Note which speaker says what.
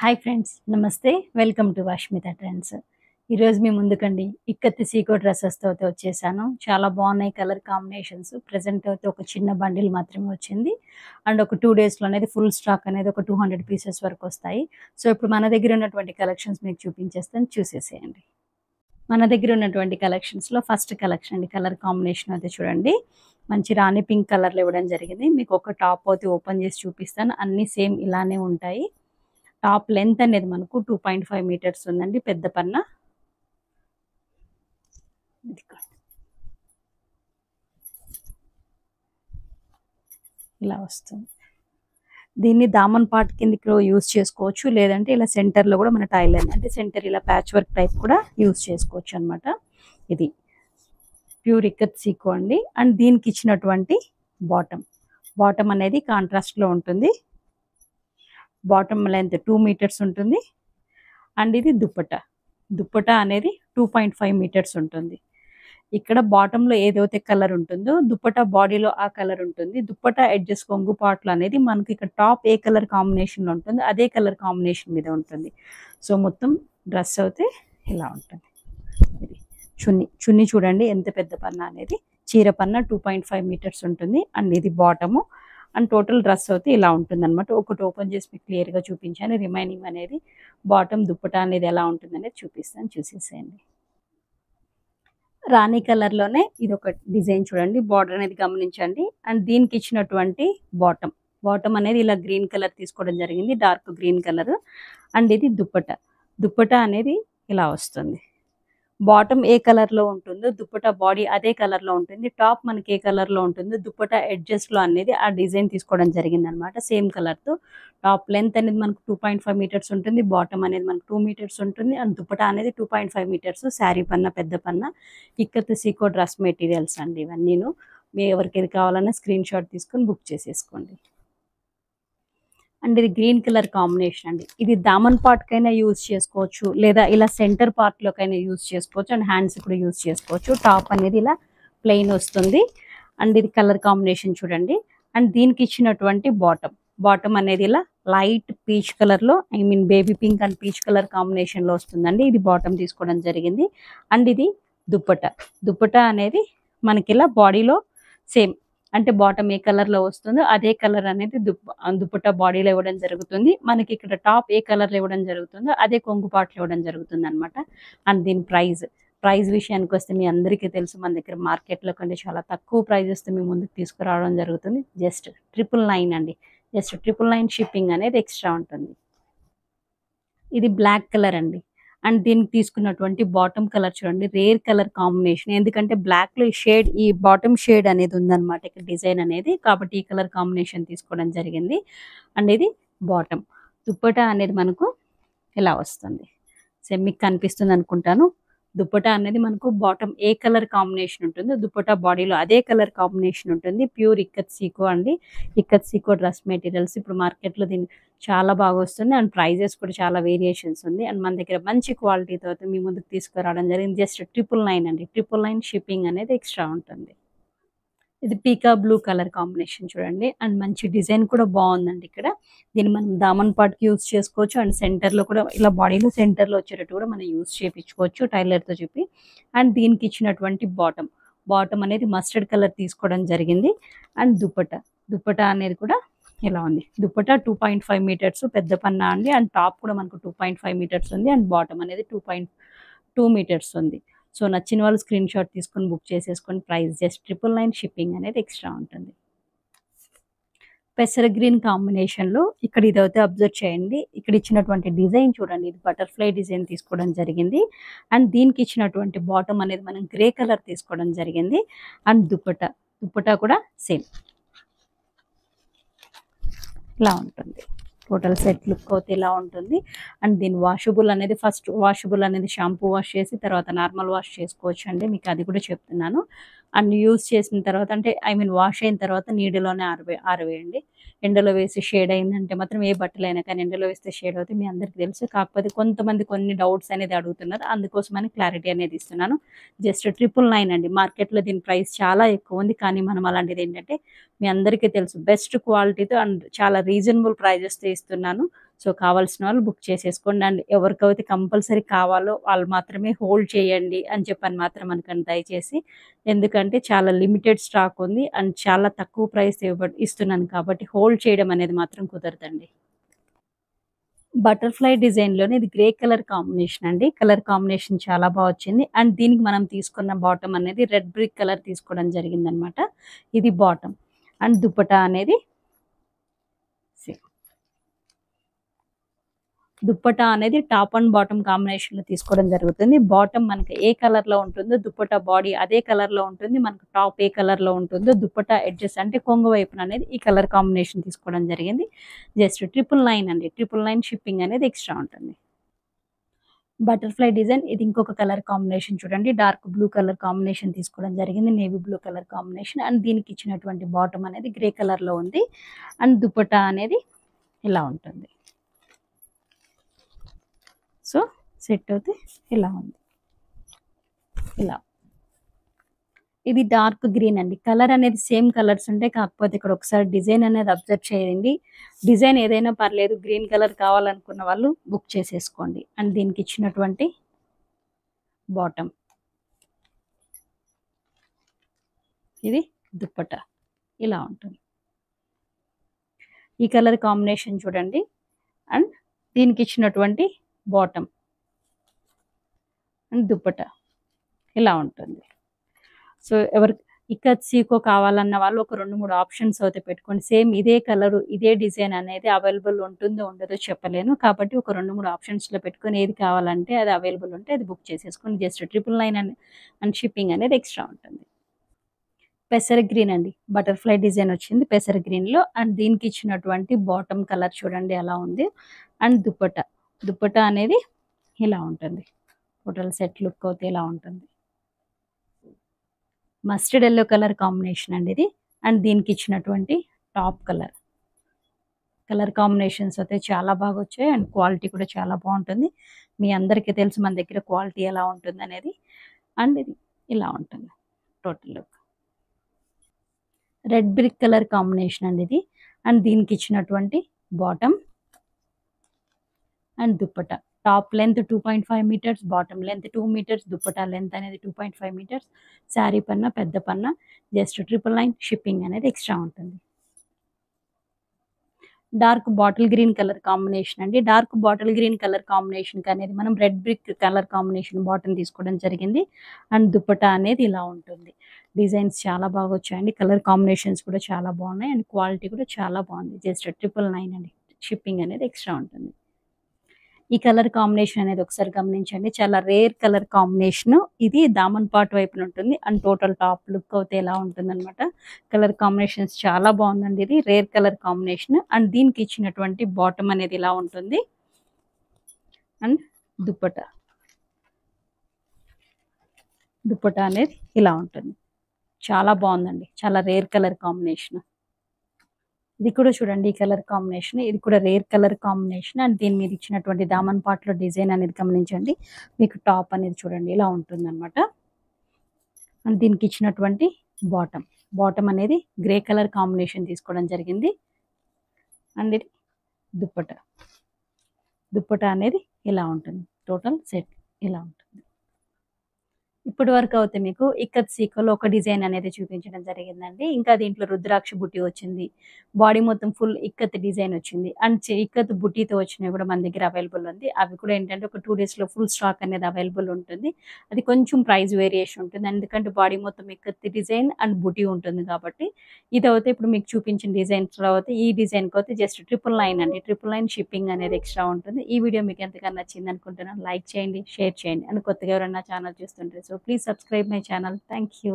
Speaker 1: Hi friends, నమస్తే. Welcome to Vashmita Trends. ఈరోజు మీ ముందుకండి ఇక్కత్తి సీకో డ్రెస్సెస్తో అయితే వచ్చేసాను. చాలా బాగున్నాయి కలర్ కాంబినేషన్స్. ప్రజెంట్ అయితే ఒక చిన్న బండిల్ మాత్రమే వచ్చింది. అండ్ ఒక 2 డేస్లో అనేది ఫుల్ స్టాక్ అనేది ఒక 200 పీసెస్ వరకు వస్తాయి. సో ఇప్పుడు మన దగ్గర ఉన్నటువంటి కలెక్షన్స్ మీకు చూపించేస్తాను, చూసేసేయండి. మన దగ్గర ఉన్నటువంటి కలెక్షన్స్లో ఫస్ట్ కలెక్షన్ అండి, కలర్ కాంబినేషన్ అయితే చూడండి. మంచి రాణి పింక్ కలర్లో ఇవ్వడం జరిగింది. మీకు ఒక టాప్ అయితే ఓపెన్ చేసి చూపిస్తాను. అన్నీ సేమ్ ఇలానే ఉంటాయి. టాప్ లెంత్ అనేది మనకు 2.5 మీటర్స్ ఉందండి, పెద్ద పన్న. ఇలా వస్తుంది. దీన్ని దామన్ పార్ట్ కిందకి యూస్ చేసుకోవచ్చు, లేదంటే ఇలా సెంటర్లో కూడా మన టైలర్ అంటే సెంటర్ ఇలా ప్యాచ్ వర్క్ టైప్ కూడా యూస్ చేసుకోవచ్చు అనమాట. ఇది ప్యూర్ ఇక్కత్ సీకో అండి. అండ్ దీనికి ఇచ్చినటువంటి బాటమ్ అనేది కాంట్రాస్ట్లో ఉంటుంది. బాటమ్ లెంత్ 2 మీటర్స్ ఉంటుంది. అండ్ ఇది దుప్పట అనేది 2.5 మీటర్స్ ఉంటుంది. ఇక్కడ బాటంలో ఏదైతే కలర్ ఉంటుందో దుప్పట బాడీలో ఆ కలర్ ఉంటుంది. దుప్పట ఎడ్జెస్ కొంగు పార్ట్లు అనేది మనకి ఇక్కడ టాప్ ఏ కలర్ కాంబినేషన్లో ఉంటుందో అదే కలర్ కాంబినేషన్ మీద ఉంటుంది. సో మొత్తం డ్రెస్ అయితే ఇలా ఉంటుంది. ఇది చున్నీ చూడండి ఎంత పెద్ద పన్న అనేది. చీర పన్న 2.5 మీటర్స్ ఉంటుంది. అండ్ ఇది బాటము. అండ్ టోటల్ డ్రెస్ అయితే ఇలా ఉంటుంది అనమాట. ఒకటి ఓపెన్ చేసి మీకు క్లియర్గా చూపించాను. రిమైనింగ్ అనేది బాటమ్ దుప్పట అనేది ఎలా ఉంటుంది అనేది చూపిస్తాను, చూసేసేయండి. రాణి కలర్లోనే ఇది ఒక డిజైన్ చూడండి. బార్డర్ అనేది గమనించండి. అండ్ దీనికి ఇచ్చినటువంటి బాటమ్ అనేది ఇలా గ్రీన్ కలర్ తీసుకోవడం జరిగింది, డార్క్ గ్రీన్ కలర్. అండ్ ఇది దుప్పట అనేది ఇలా వస్తుంది. బాటమ్ ఏ కలర్లో ఉంటుందో దుప్పట బాడీ అదే కలర్లో ఉంటుంది. టాప్ మనకి ఏ కలర్లో ఉంటుందో దుప్పట ఎడ్జెస్ట్లో అనేది ఆ డిజైన్ తీసుకోవడం జరిగింది అనమాట, సేమ్ కలర్తో. టాప్ లెంత్ అనేది మనకు 2.5 మీటర్స్ ఉంటుంది. బాటమ్ అనేది మనకు 2 మీటర్స్ ఉంటుంది. అండ్ దుప్పట అనేది 2.5 మీటర్స్. శారీ పన్న పెద్ద పన్న. ఇక్కత్ సీకో డ్రెస్ మెటీరియల్స్ అండి ఇవన్నీను. మీ ఎవరికి ఏది కావాలన్నా స్క్రీన్ షాట్ తీసుకొని బుక్ చేసేసుకోండి. అండ్ ఇది గ్రీన్ కలర్ కాంబినేషన్ అండి. ఇది దామన్ పార్ట్కైనా యూజ్ చేసుకోవచ్చు, లేదా ఇలా సెంటర్ పార్ట్లోకైనా యూజ్ చేసుకోవచ్చు. అండ్ హ్యాండ్స్ కూడా యూజ్ చేసుకోవచ్చు. టాప్ అనేది ఇలా ప్లెయిన్ వస్తుంది. అండ్ ఇది కలర్ కాంబినేషన్ చూడండి. అండ్ దీనికి ఇచ్చినటువంటి బాటమ్ అనేది ఇలా లైట్ పీచ్ కలర్లో, baby pink and peach colour కాంబినేషన్లో వస్తుందండి. ఇది బాటమ్ తీసుకోవడం జరిగింది. అండ్ ఇది దుప్పట అనేది మనకి ఇలా బాడీలో సేమ్ అంటే బాటమ్ ఏ కలర్లో వస్తుందో అదే కలర్ అనేది దుప్పట బాడీలో ఇవ్వడం జరుగుతుంది. మనకి ఇక్కడ టాప్ ఏ కలర్లో ఇవ్వడం జరుగుతుందో అదే కొంగుపాట్లు ఇవ్వడం జరుగుతుంది అనమాట. అండ్ దీని ప్రైస్ విషయానికి వస్తే మీ అందరికీ తెలుసు, మన దగ్గర మార్కెట్లో కంటే చాలా తక్కువ ప్రైజెస్తో మీ ముందుకు తీసుకురావడం జరుగుతుంది. జస్ట్ 999 అండి. జస్ట్ 999 షిప్పింగ్ అనేది ఎక్స్ట్రా ఉంటుంది. ఇది బ్లాక్ కలర్ అండి. అండ్ దీనికి తీసుకున్నటువంటి బాటమ్ కలర్ చూడండి, రేర్ కలర్ కాంబినేషన్. ఎందుకంటే బ్లాక్లో ఈ బాటమ్ షేడ్ అనేది ఉందన్నమాట ఇక్కడ డిజైన్ అనేది, కాబట్టి ఈ కలర్ కాంబినేషన్ తీసుకోవడం జరిగింది. అండ్ ఇది బాటమ్. దుప్పట అనేది మనకు ఇలా వస్తుంది. సేమ్ మీకు కనిపిస్తుంది అనుకుంటాను. దుప్పట అనేది మనకు బాటమ్ ఏ కలర్ కాంబినేషన్ ఉంటుందో దుప్పట బాడీలో అదే కలర్ కాంబినేషన్ ఉంటుంది. ప్యూర్ ఇక్కత్ సీకో అండి. ఇక్కత్ సీకో డ్రెస్ మెటీరియల్స్ ఇప్పుడు మార్కెట్లో దీన్ని చాలా బాగా వస్తుంది. అండ్ ప్రైజెస్ కూడా చాలా వేరియేషన్స్ ఉంది. అండ్ మన దగ్గర మంచి క్వాలిటీతో అయితే మీ ముందుకు తీసుకురావడం జరిగింది. జస్ట్ 999 అండి. 999 షిప్పింగ్ అనేది ఎక్స్ట్రా ఉంటుంది. ఇది పీకా బ్లూ కలర్ కాంబినేషన్ చూడండి. అండ్ మంచి డిజైన్ కూడా బాగుందండి. ఇక్కడ దీన్ని మనం దామన్ పార్ట్కి యూజ్ చేసుకోవచ్చు. అండ్ సెంటర్లో కూడా ఇలా బాడీలో సెంటర్లో వచ్చేటట్టు కూడా మనం యూజ్ చేయించుకోవచ్చు టైలర్తో చెప్పి. అండ్ దీనికి ఇచ్చినటువంటి బాటమ్ అనేది మస్టర్డ్ కలర్ తీసుకోవడం జరిగింది. అండ్ దుప్పట అనేది కూడా ఇలా ఉంది. దుప్పట 2.5 మీటర్స్ పెద్ద పన్నా అండి. అండ్ టాప్ కూడా మనకు 2.5 మీటర్స్ ఉంది. అండ్ బాటమ్ అనేది 2.2 మీటర్స్ ఉంది. సో నచ్చిన వాళ్ళు స్క్రీన్ షాట్ తీసుకొని బుక్ చేసేసుకొని. ప్రైస్ జస్ట్ 999 షిప్పింగ్ అనేది ఎక్స్ట్రా ఉంటుంది. పెసర గ్రీన్ కాంబినేషన్లో ఇక్కడ ఇదైతే అబ్జర్వ్ చేయండి. ఇక్కడ ఇచ్చినటువంటి డిజైన్ చూడండి, ఇది బటర్ఫ్లై డిజైన్ తీసుకోవడం జరిగింది. అండ్ దీనికి ఇచ్చినటువంటి బాటమ్ అనేది మనం గ్రే కలర్ తీసుకోవడం జరిగింది. అండ్ దుప్పట కూడా సేమ్ ఇలా ఉంటుంది. టోటల్ సెట్ లుక్ అయితే ఇలా ఉంటుంది. అండ్ దీని వాషబుల్ అనేది ఫస్ట్ వాషబుల్ అనేది షాంపూ వాష్ చేసి తర్వాత నార్మల్ వాష్ చేసుకోవచ్చు అండి, మీకు అది కూడా చెప్తున్నాను. అండ్ యూజ్ చేసిన తర్వాత అంటే వాష్ అయిన తర్వాత నీడలోనే ఆరవేయండి. ఎండలో వేసి షేడ్ అయిందంటే మాత్రం ఏ బట్టలైనా కానీ ఎండలో వేస్తే షేడ్ అవుతుంది, మీ అందరికీ తెలుసు. కాకపోతే కొంతమంది కొన్ని డౌట్స్ అనేది అడుగుతున్నారు, అందుకోసమని క్లారిటీ అనేది ఇస్తున్నాను. జస్ట్ 999 అండి. మార్కెట్లో దీని ప్రైస్ చాలా ఎక్కువ ఉంది, కానీ మనం అలాంటిది ఏంటంటే మీ అందరికీ తెలుసు బెస్ట్ క్వాలిటీతో అండ్ చాలా రీజనబుల్ ప్రైజెస్తో ఇస్తున్నాను. సో కావాల్సిన వాళ్ళు బుక్ చేసేసుకోండి. అండ్ ఎవరికైతే కంపల్సరీ కావాలో వాళ్ళు మాత్రమే హోల్డ్ చేయండి అని చెప్పని మాత్రం అనకండి దయచేసి. ఎందుకంటే చాలా లిమిటెడ్ స్టాక్ ఉంది అండ్ చాలా తక్కువ ప్రైస్ ఇస్తున్నాను కాబట్టి హోల్డ్ చేయడం అనేది మాత్రం కుదరదండి. బటర్‌ఫ్లై డిజైన్‌లోనే ఇది గ్రే కలర్ కాంబినేషన్ అండి. కలర్ కాంబినేషన్ చాలా వచ్చింది. అండ్ దీనికి మనం తీసుకున్న బాటమ్ అనేది రెడ్ బ్రిక్ కలర్ తీసుకోవడం జరిగిందనమాట. ఇది బాటమ్. అండ్ దుపట్టా అనేది దుప్పటా అనేది టాప్ అండ్ బాటమ్ కాంబినేషన్‌లో తీసుకోవడం జరుగుతుంది. బాటమ్ మనకి ఏ కలర్‌లో ఉంటుందో దుప్పటా బాడీ అదే కలర్‌లో ఉంటుంది. మనకు టాప్ ఏ కలర్‌లో ఉంటుందో దుప్పటా ఎడ్జెస్ అంటే కొంగు వైపున అనేది ఈ కలర్ కాంబినేషన్ తీసుకోవడం జరిగింది. జస్ట్ 999 అండి. 999 షిప్పింగ్ అనేది ఎక్స్‌ట్రా ఉంటుంది. బటర్‌ఫ్లై డిజైన్ ఇది ఇంకొక కలర్ కాంబినేషన్ చూడండి. డార్క్ బ్లూ కలర్ కాంబినేషన్ తీసుకోవడం జరిగింది. Navy blue colour combination and దీనికి ఇచ్చినటువంటి బాటమ్ అనేది గ్రే కలర్‌లో ఉంది. అండ్ దుపట్టా అనేది ఇలా ఉంటుంది. సో సెట్ అయితే ఇలా ఉంది. ఇలా ఇది డార్క్ గ్రీన్ అండి. కలర్ అనేది సేమ్ కలర్స్ ఉంటాయి. కాకపోతే ఇక్కడ ఒకసారి డిజైన్ అనేది అబ్జర్వ్ చేయండి. డిజైన్ ఏదైనా పర్లేదు గ్రీన్ కలర్ కావాలనుకున్న వాళ్ళు బుక్ చేసేసుకోండి. అండ్ దీనికి ఇచ్చినటువంటి బాటమ్ ఇది దుప్పట్టా ఇలా ఉంటుంది. ఈ కలర్ కాంబినేషన్ చూడండి. అండ్ దీనికి ఇచ్చినటువంటి బాటమ్ అండ్ దుప్పట్టా ఇలా ఉంటుంది. సో ఎవరికి ఇక్కత్ సీకో కావాలన్న వాళ్ళు ఒక 2, 3 ఆప్షన్స్ అయితే పెట్టుకోండి. సేమ్ ఇదే కలరు, ఇదే డిజైన్ అనేది అవైలబుల్ ఉంటుందో ఉండదో చెప్పలేను. కాబట్టి ఒక 2, 3 ఆప్షన్స్‌లో పెట్టుకొని ఏది కావాలంటే అది అవైలబుల్ ఉంటే అది బుక్ చేసేసుకోండి. జస్ట్ 999 అండ్ షిప్పింగ్ అనేది ఎక్స్‌ట్రా ఉంటుంది. పెసర గ్రీన్ అండి. బటర్‌ఫ్లై డిజైన్ వచ్చింది పెసర గ్రీన్‌లో. అండ్ దీనికి ఇచ్చినటువంటి బాటమ్ కలర్ చూడండి ఎలా ఉంది. అండ్ దుపట్టా. దుపట్టా అనేది ఇలా ఉంటుంది. టోటల్ సెట్ లుక్ అయితే ఇలా ఉంటుంది. మస్టర్డ్ యెల్లో కలర్ కాంబినేషన్ అండి ఇది. అండ్ దీనికి ఇచ్చినటువంటి టాప్ కలర్. కలర్ కాంబినేషన్స్ అయితే చాలా బాగొచ్చాయి. అండ్ క్వాలిటీ కూడా చాలా బావుంటుంది. మీ అందరికీ తెలుసు మన దగ్గర క్వాలిటీ ఎలా ఉంటుందనేది. అండ్ ఇది ఇలా ఉంటుంది total look. Red brick colour combination అండి ఇది. అండ్ దీనికి ఇచ్చినటువంటి bottom and dupatta. Top length 2.5 metres, bottom length 2 metres, dupatta length అనేది 2.5 మీటర్స్. శారీ పన్నా పెద్ద పన్నా జస్ట్ 999 షిప్పింగ్ అనేది ఎక్స్‌ట్రా ఉంటుంది. Dark bottle green colour combination అండి. డార్క్ బాటిల్ గ్రీన్ కలర్ కాంబినేషన్‌కి అనేది మనం red brick colour combination bottom తీసుకోవడం జరిగింది. అండ్ దుపట్టా అనేది ఇలా ఉంటుంది. డిజైన్స్ చాలా బాగొచ్చాయండి. కలర్ కాంబినేషన్స్ కూడా చాలా బాగున్నాయి. అండ్ క్వాలిటీ కూడా చాలా బాగుంది. జస్ట్ 999 అండి. షిప్పింగ్ అనేది ఎక్స్‌ట్రా ఉంటుంది. ఈ కలర్ కాంబినేషన్ అనేది ఒకసారి గమనించండి. చాలా రేర్ కలర్ కాంబినేషను. ఇది దామన్ పార్ట్ వైపున ఉంటుంది. అండ్ టోటల్ టాప్ లుక్ అయితే ఎలా ఉంటుందనమాట. కలర్ కాంబినేషన్స్ చాలా బాగుందండి ఇది. Rare colour combination. అండ్ దీనికి ఇచ్చినటువంటి బాటమ్ అనేది ఇలా ఉంటుంది. అండ్ దుపట్టా. దుపట్టా అనేది ఇలా ఉంటుంది. చాలా బాగుందండి. చాలా రేర్ కలర్ కాంబినేషన్. ఇది కూడా చూడండి ఈ కలర్ కాంబినేషన్. ఇది కూడా రేర్ కలర్ కాంబినేషన్. అండ్ దీని మీద ఇచ్చినటువంటి దామన్ పార్ట్‌లో డిజైన్ అనేది గమనించండి. మీకు టాప్ అనేది చూడండి ఇలా ఉంటుందన్నమాట. అండ్ దీనికి ఇచ్చినటువంటి బాటమ్. బాటమ్ అనేది గ్రే కలర్ కాంబినేషన్ తీసుకోవడం జరిగింది. అండ్ ఇది దుపట్టా. దుపట్టా అనేది ఇలా ఉంటుంది. టోటల్ సెట్ ఇలా ఉంటుంది. ఇప్పటి వరకు అయితే మీకు ఇక్కత్ సీకోలో ఒక డిజైన్ అనేది చూపించడం జరిగిందండి. ఇంకా దీంట్లో రుద్రాక్ష బుట్టి వచ్చింది. బాడీ మొత్తం ఫుల్ ఇక్కత్ డిజైన్ వచ్చింది. అండ్ ఇక్కత్ బుట్టీతో వచ్చినవి కూడా మన దగ్గర అవైలబుల్ ఉంది. అవి కూడా ఏంటంటే ఒక 2 డేస్‌లో ఫుల్ స్టాక్ అనేది అవైలబుల్ ఉంటుంది. అది కొంచెం ప్రైస్ వేరియేషన్ ఉంటుంది. ఎందుకంటే బాడీ మొత్తం ఇక్కత్ డిజైన్ అండ్ బుటీ ఉంటుంది కాబట్టి. ఇదైతే ఇప్పుడు మీకు చూపించిన డిజైన్స్‌లో అయితే ఈ డిజైన్‌కి అయితే జస్ట్ 999 అండి. 999 షిప్పింగ్ అనేది ఎక్స్‌ట్రా ఉంటుంది. ఈ వీడియో మీకు ఎంతగానో నచ్చింది అనుకుంటున్నాను. లైక్ చేయండి, షేర్ చేయండి. అండ్ కొత్తగా ఎవరైనా ఛానల్ చూస్తుంటే so please subscribe my channel. Thank you.